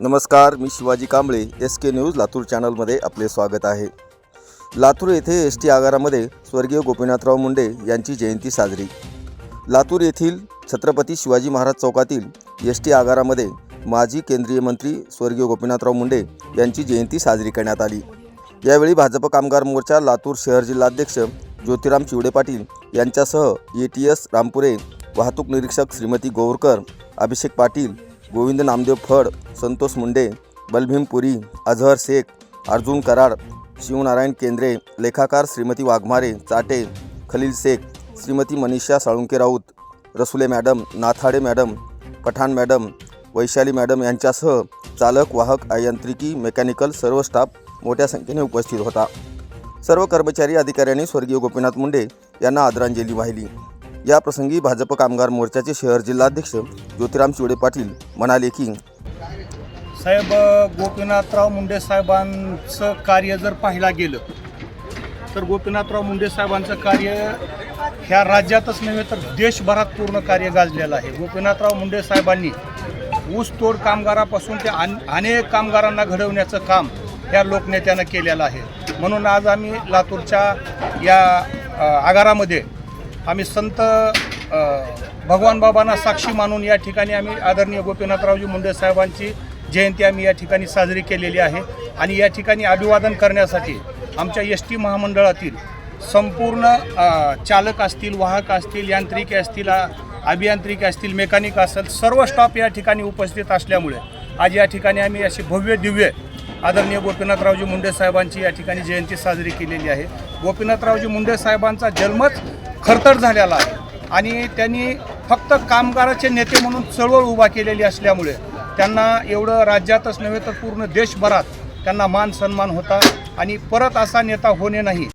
नमस्कार, मी Shivaji Kamble, SK news Latur चॅनलमध्ये आपले स्वागत आहे। लातूर येथे ST आगारामध्ये स्वर्गीय गोपीनाथराव मुंडे यांची जयंती साजरी। लातूर येथील छत्रपती शिवाजी महाराज चौकातील ST आगारामध्ये माजी केंद्रीय मंत्री स्वर्गीय गोपीनाथराव मुंडे यांची जयंती साजरी करण्यात आली। यावेळी भाजप कामगार मोर्चा लातूर शहर जिल्हाध्यक्ष ज्योतिराम चिवडे पाटील यांच्यासह ATS रामपुरे, वाहतूक निरीक्षक श्रीमती गोरकर, अभिषेक पाटील, गोविंद नामदेव फड, संतोष मुंडे, बलभीम पुरी, अजहर शेख, अर्जुन कराड, शिवनारायण केंद्रे, लेखाकार Shrimati Waghmare Chate, Khalil Shaikh, Shrimati Manisha Salunke Raut, Rasule madam, Nathade madam, Pathan madam, Vaishali madam यांच्यासह चालक, वाहक, अभियांत्रिकी, मेकॅनिकल सर्व स्टाफ मोठ्या संख्येने उपस्थित होता। सर्व कर्मचारी अधिकाऱ्यांनी स्वर्गीय गोपीनाथ मुंडे यांना आदरांजली वाहिली। या प्रसंगी भाजप कामगार मोर्चाचे शहर जिल्हाध्यक्ष ज्योतिराम चिवडे पाटील म्हणाले की साहेब, गोपीनाथराव मुंडे साहेबांचं कार्य जर पाहिला गेलं तर गोपीनाथराव मुंडे साहेबांचं कार्य ह्या राज्यातच नव्हे तर देशभरात पूर्ण कार्य गाजलेलं आहे। गोपीनाथराव मुंडे साहेबांनी ऊसतोड कामगारापासून ते अनेक कामगारांना घडवण्याचं काम ह्या लोकनेत्यानं केलेलं आहे। म्हणून आज आम्ही लातूरच्या या आगारामध्ये आम्ही संत भगवान बाबांना साक्षी मानून या ठिकाणी आम्ही आदरणीय गोपीनाथरावजी मुंडे साहेबांची जयंती आम्ही या ठिकाणी साजरी केलेली आहे। आणि या ठिकाणी अभिवादन करण्यासाठी आमच्या ST महामंडळातील संपूर्ण चालक असतील, वाहक असतील, यांत्रिकी असतील, अभियांत्रिकी असतील, मेकॅनिक असेल, सर्व स्टाफ या ठिकाणी उपस्थित असल्यामुळे आज या ठिकाणी आम्ही अशी भव्य दिव्य आदरणीय गोपीनाथरावजी मुंडे साहेबांची या ठिकाणी जयंती साजरी केलेली आहे। गोपीनाथरावजी मुंडे साहेबांचा जन्मच खरतर झालेला आहे आणि त्यांनी फक्त कामगाराचे नेते म्हणून चळवळ उभा केलेली असल्यामुळे त्यांना एवढं राज्यातच नव्हे तर पूर्ण देशभरात त्यांना मान सन्मान होता आणि परत असा नेता होणे नाही